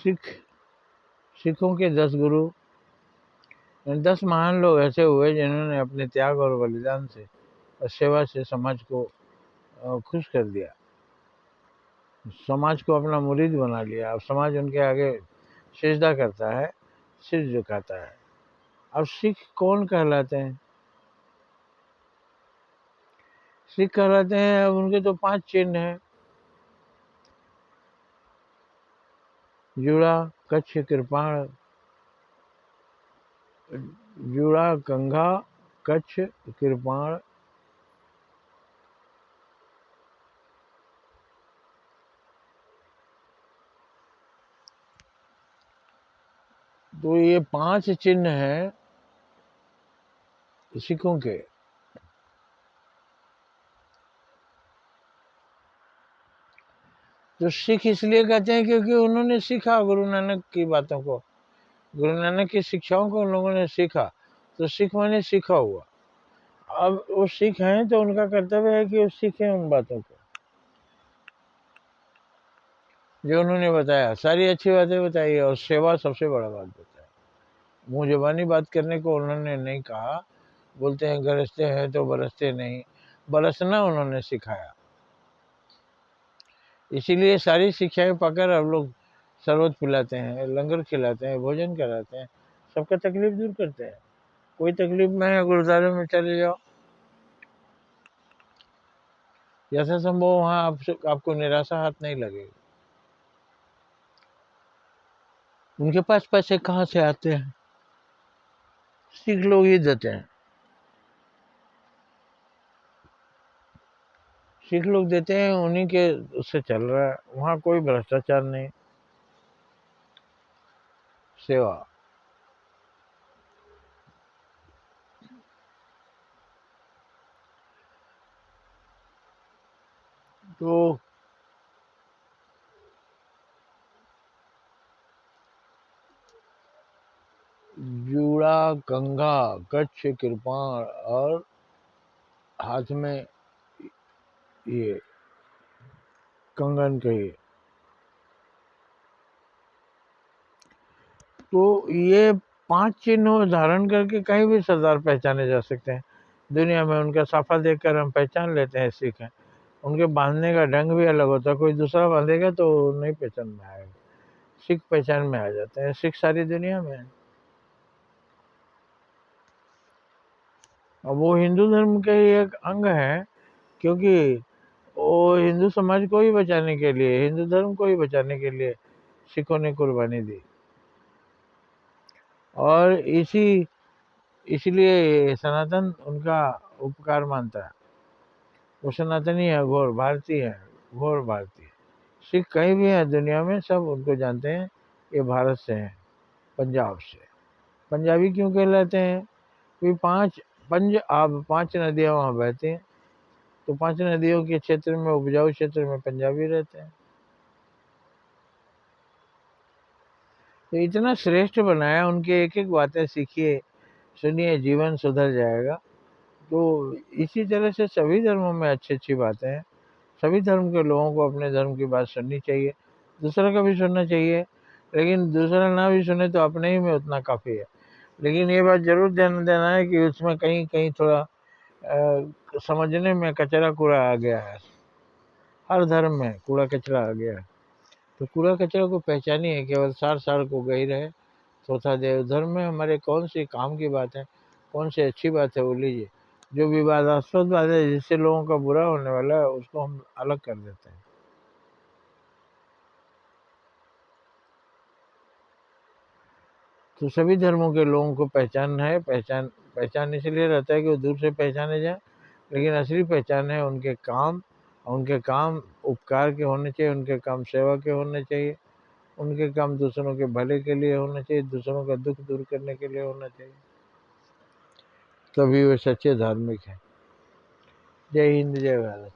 सिखों के 10 गुरु, 10 महान लोग ऐसे हुए जिन्होंने अपने त्याग और बलिदान से और सेवा से समाज को खुश कर दिया, समाज को अपना मुरीद बना लिया। अब समाज उनके आगे सिजदा करता है, सिर झुकाता है। अब सिख कौन कहलाते हैं? सिख कहलाते हैं, अब उनके तो 5 चिन्ह हैं: जूड़ा, कच्छ, कृपाण, जूड़ा, कंघा, कच्छ, कृपाण। तो ये 5 चिन्ह हैं सिखों के। तो सिख इसलिए कहते हैं क्योंकि उन्होंने सीखा गुरु नानक की बातों को, गुरु नानक की शिक्षाओं को उन लोगों ने सीखा। तो सिख माने सीखा हुआ। अब वो सिख हैं तो उनका कर्तव्य है कि वो सीखें उन बातों को जो उन्होंने बताया। सारी अच्छी बातें बताई और सेवा सबसे बड़ा बात बताया। मुँह ज़बानी बात करने को उन्होंने नहीं कहा। बोलते हैं गरजते हैं तो बरसते नहीं, बरसना उन्होंने सिखाया। इसीलिए सारी शिक्षाएं पाकर अब लोग शरबत पिलाते हैं, लंगर खिलाते हैं, भोजन कराते हैं, सबका तकलीफ दूर करते हैं। कोई तकलीफ में है, गुरुद्वारे में चले जाओ, जैसा संभव वहाँ आपको निराशा हाथ नहीं लगेगी। उनके पास पैसे कहाँ से आते हैं? सिख लोग ही देते हैं, सिख लोग देते हैं, उन्हीं के उससे चल रहा है। वहाँ कोई भ्रष्टाचार नहीं, सेवा। तो जूड़ा, कंघा, कच्छ, कृपाण और हाथ में ये कंगन कहिए। तो ये 5 चिन्ह धारण करके कहीं भी सरदार पहचाने जा सकते हैं दुनिया में। उनका साफा देखकर हम पहचान लेते हैं सिख हैं। उनके बांधने का ढंग भी अलग होता है, कोई दूसरा बांधेगा तो नहीं पहचान में आएगा, सिख पहचान में आ जाते हैं। सिख सारी दुनिया में है। और वो हिंदू धर्म के एक अंग है, क्योंकि वो हिंदू समाज को ही बचाने के लिए, हिंदू धर्म को ही बचाने के लिए सिखों ने कुर्बानी दी। और इसलिए सनातन उनका उपकार मानता है। वो सनातनी है, घोर भारतीय है, घोर भारतीय। सिख कहीं भी है दुनिया में, सब उनको जानते हैं, ये भारत से हैं, पंजाब से। पंजाबी क्यों कहलाते हैं? क्योंकि 5 नदियाँ वहाँ बहती हैं, तो 5 नदियों के क्षेत्र में, उपजाऊ क्षेत्र में पंजाबी रहते हैं। तो इतना श्रेष्ठ बनाया, उनके एक एक बातें सीखिए, सुनिए, जीवन सुधर जाएगा। तो इसी तरह से सभी धर्मों में अच्छी अच्छी बातें हैं। सभी धर्म के लोगों को अपने धर्म की बात सुननी चाहिए, दूसरा का भी सुनना चाहिए। लेकिन दूसरा ना भी सुने तो अपने ही में उतना काफ़ी है। लेकिन ये बात ज़रूर ध्यान देना है कि उसमें कहीं कहीं थोड़ा समझने में कचरा कूड़ा आ गया है। हर धर्म में कूड़ा कचरा आ गया है, तो कूड़ा कचरा को पहचानिए, केवल सार सार को गई रहे चौथा देव। धर्म में हमारे कौन सी काम की बात है, कौन सी अच्छी बात है, वो लीजिए। जो विवादास्पद बात है, जिससे लोगों का बुरा होने वाला है, उसको हम अलग कर देते हैं। तो सभी धर्मों के लोगों को पहचान है। पहचान इसलिए रहता है कि वो दूर से पहचाने जाए, लेकिन असली पहचान है उनके काम। उनके काम उपकार के होने चाहिए, उनके काम सेवा के होने चाहिए, उनके काम दूसरों के भले के लिए होना चाहिए, दूसरों का दुख दूर करने के लिए होना चाहिए। तभी वे सच्चे धार्मिक हैं। जय हिंद, जय भारत।